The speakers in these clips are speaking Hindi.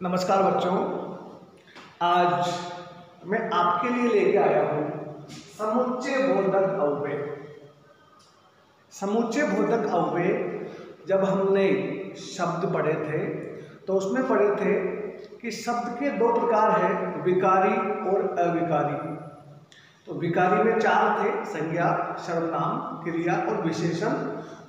नमस्कार बच्चों, आज मैं आपके लिए लेके आया हूँ समुच्चय बोधक अव्यय। समुच्चय बोधक अव्यय जब हमने शब्द पढ़े थे तो उसमें पढ़े थे कि शब्द के दो प्रकार हैं, विकारी और अविकारी। तो विकारी में चार थे, संज्ञा, सर्वनाम, क्रिया और विशेषण।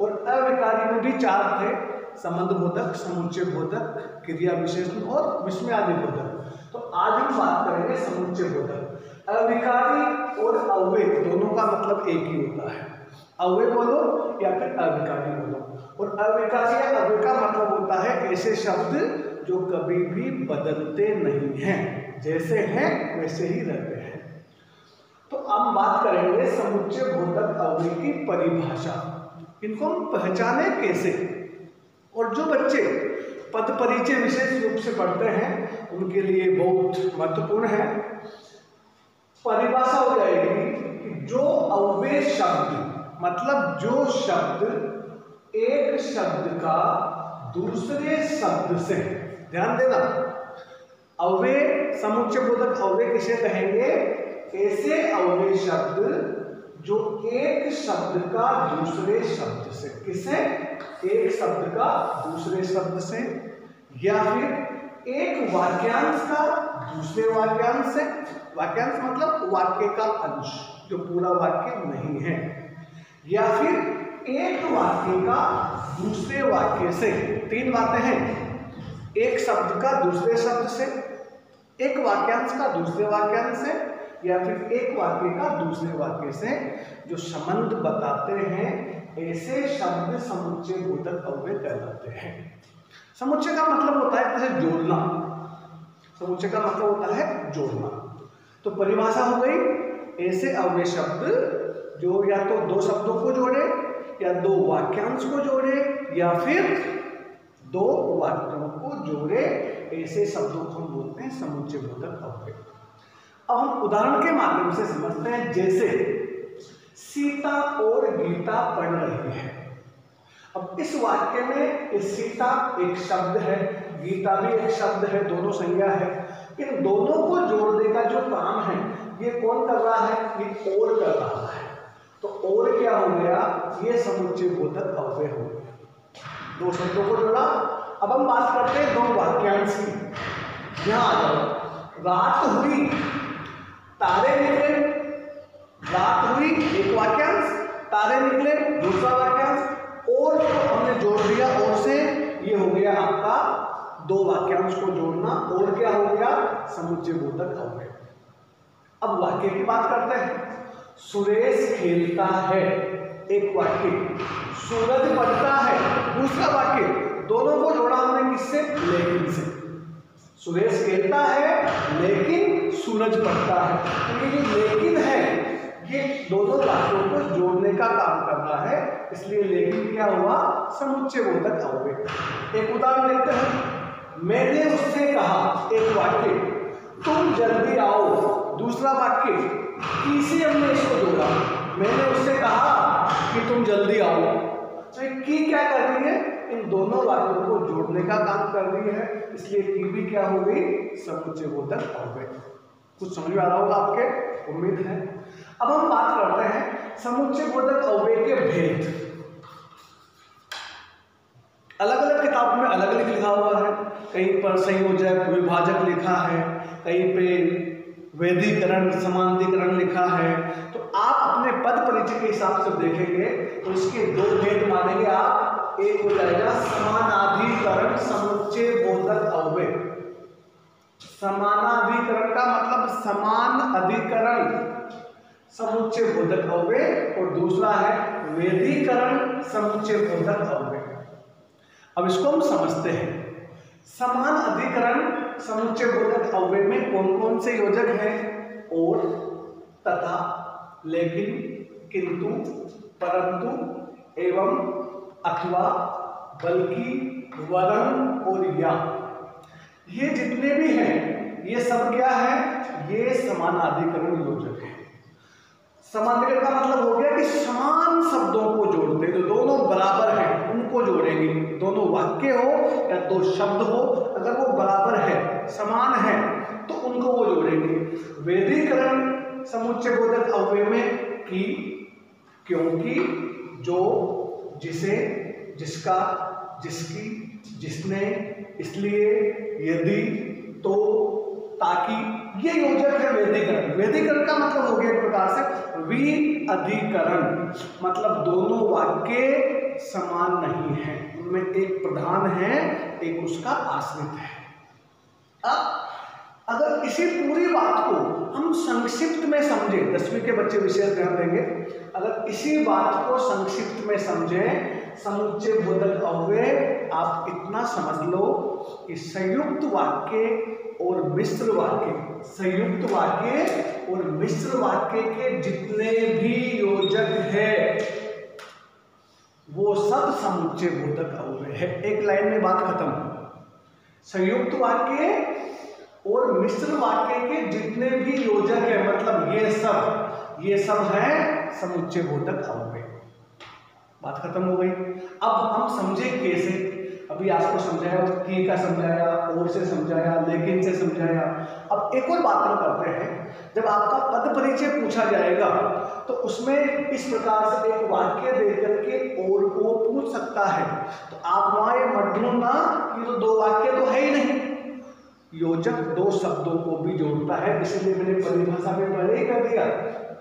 और अविकारी में भी चार थे, संबंध बोधक, समुच्चय बोधक, क्रिया विशेषण और विस्मयादि बोधक। तो आज हम बात करेंगे समुच्चय बोधक। अविकारी और अव्यय दोनों का मतलब एक ही होता है, अव्यय बोलो या फिर अविकारी बोलो। और अविकारी या अव्यय का मतलब होता है ऐसे शब्द जो कभी भी बदलते नहीं हैं, जैसे हैं वैसे ही रहते हैं। तो अब बात करेंगे समुच्चय बोधक अव्यय की परिभाषा। इनको हम पहचाने कैसे, और जो बच्चे पद परिचय विशेष रूप से पढ़ते हैं उनके लिए बहुत महत्वपूर्ण है। परिभाषा हो जाएगी कि जो अव्यय शब्द, मतलब जो शब्द एक शब्द का दूसरे शब्द से, ध्यान देना, अव्यय समुच्चय बोधक अव्यय किसे कहेंगे? ऐसे अव्यय शब्द जो एक शब्द का दूसरे शब्द से, किसे? एक शब्द का दूसरे शब्द से, या फिर एक वाक्यांश का दूसरे वाक्यांश से। वाक्यांश मतलब वाक्य का अंश जो पूरा वाक्य नहीं है, या फिर एक वाक्य का दूसरे वाक्य से। तीन बातें हैं, एक शब्द का दूसरे शब्द से, एक वाक्यांश का दूसरे वाक्यांश से, या फिर एक वाक्य का दूसरे वाक्य से जो संबंध बताते हैं, ऐसे शब्द समुच्चय बोधक अव्यय कहलाते हैं। समुच्चय का मतलब होता है जैसे जोड़ना, समुच्चय का मतलब होता है जोड़ना। तो परिभाषा हो गई, ऐसे अव्यय शब्द जो या तो दो शब्दों को जोड़े, या दो वाक्यांश को जोड़े, या फिर दो वाक्यों को जोड़े, ऐसे शब्दों को हम बोलते हैं समुच्चय बोधक अव्यय। अब हम उदाहरण के माध्यम से समझते हैं। जैसे सीता और गीता पढ़ रही है। अब इस वाक्य में सीता एक शब्द है, गीता भी एक शब्द है, दोनों संज्ञा है। इन दोनों को जोड़ने का जो काम है ये कौन कर रहा है? ये और कर रहा है। तो और क्या हो गया? ये समुच्चय बोधक अव्यय हो गया। दो शब्दों को जोड़ा। अब हम बात करते हैं दो वाक्यांश की। यहां आ जाओ। रात हुई, तारे निकले। रात हुई एक वाक्यांश, तारे निकले दूसरा वाक्यांश, और तो हमने जोड़ दिया, और से ये हो गया आपका दो वाक्यांश को जोड़ना। और क्या हो गया? समुच्चय बोधक अव्यय। अब वाक्य की बात करते हैं। सुरेश खेलता है, एक वाक्य। सूरज पढ़ता है, दूसरा वाक्य। दोनों को जोड़ा हमने किससे? लेकिन से। सुरेश खेलता है लेकिन सूरज पढ़ता है। तो ये जो लेकिन है ये दोनों वाक्यों को जोड़ने का काम कर रहा है, इसलिए लेकिन क्या हुआ? समुच्चय बोधक अव्यय। एक उदाहरण लेते हैं। मैंने उससे कहा, एक वाक्य, तुम जल्दी आओ, दूसरा वाक्य। किसी हमने इसको जोड़ा, मैंने उससे कहा कि तुम जल्दी आओ। तो की क्या कर रही है? इन दोनों वाक्यों को जोड़ने का काम कर रही है, इसलिए की भी क्या हो गई? समुच्चय बोधक अव्यय। कुछ समझ में आ रहा होगा आपके, उम्मीद है। अब हम बात करते हैं समुच्चय बोधक अव्यय के भेद। अलग अलग किताब में अलग अलग लिखा हुआ है। कहीं पर संयोजक, विभाजक लिखा है, कहीं पे वैधीकरण, समानाधिकरण लिखा है। तो आप अपने पद परिचय के हिसाब से देखेंगे तो इसके दो भेद मानेंगे आप। एक हो जाएगा समानाधिकरण समुच्चय बोधक अव्यय। समानाधिकरण का मतलब समान अधिकरण समुच्चय बोधक अव्यय, और दूसरा है वैधीकरण समुच्चय बोधक अव्यय। अब इसको हम समझते हैं। समान अधिकरण समुच्चय बोधक अव्यय में कौन कौन से योजक हैं? और, तथा, लेकिन, किंतु, परंतु, एवं, अथवा, बल्कि, वरन और या। ये जितने भी हैं ये सब क्या है? ये समानाधिकरण योजक है। समानाधिकरण का मतलब हो गया कि समान शब्दों को जोड़ते, जो दोनों बराबर हैं उनको जोड़ेंगे। दोनों वाक्य हो या दो शब्द हो, अगर वो बराबर है कि, क्योंकि, जो, जिसे, जिसका, जिसकी, जिसने, इसलिए, यदि, तो, ताकि, ये योजक है वेदीकरण। वेदीकरण का मतलब हो गया एक प्रकार से विअधिकरण, मतलब दोनों वाक्य समान नहीं है, उनमें एक प्रधान है, एक उसका आश्रित है। अब अगर इसी पूरी बात को हम संक्षिप्त में समझे, 10वीं के बच्चे विशेष ध्यान देंगे, अगर इसी बात को संक्षिप्त में समझें, समुच्चय बोधक अव्यय, आप इतना समझ लो कि संयुक्त वाक्य और मिश्र वाक्य, संयुक्त वाक्य और मिश्र वाक्य के जितने भी योजक है वो सब समुच्चय बोधक अव्यय है। एक लाइन में बात खत्म। संयुक्त वाक्य और मिश्र वाक्य के जितने भी योजक है, मतलब ये सब है समुच्चय बोधक अव्यय। बात खत्म हो गई। अब हम समझे कैसे? अभी आपको समझाया, की का समझाया, और से समझाया, लेकिन से समझाया। अब एक और बात हम करते हैं, जब आपका पद परिचय पूछा जाएगा तो उसमें इस प्रकार से एक वाक्य देकर के और को पूछ सकता है, तो आप वहां ये मत ढूंढना कि तो दो वाक्य तो है ही नहीं, योजक दो शब्दों को भी जोड़ता है। इसलिए मैंने परिभाषा में पहले ही कर दिया,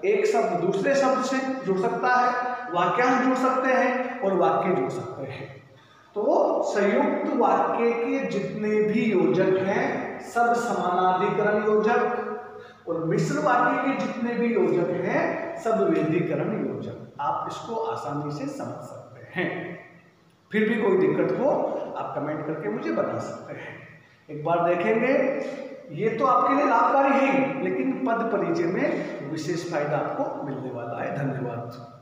एक शब्द दूसरे शब्द से जुड़ सकता है, वाक्यांश जुड़ सकते हैं और वाक्य जुड़ सकते हैं। तो संयुक्त वाक्य के जितने भी योजक हैं सब समानाधिकरण योजक, और मिश्र वाक्य के जितने भी योजक हैं सब वेदीकरण योजक। आप इसको आसानी से समझ सकते हैं। फिर भी कोई दिक्कत हो आप कमेंट करके मुझे बता सकते हैं। एक बार देखेंगे, ये तो आपके लिए लाभकारी है, लेकिन पद परिचय में विशेष फायदा आपको मिलने वाला है। धन्यवाद।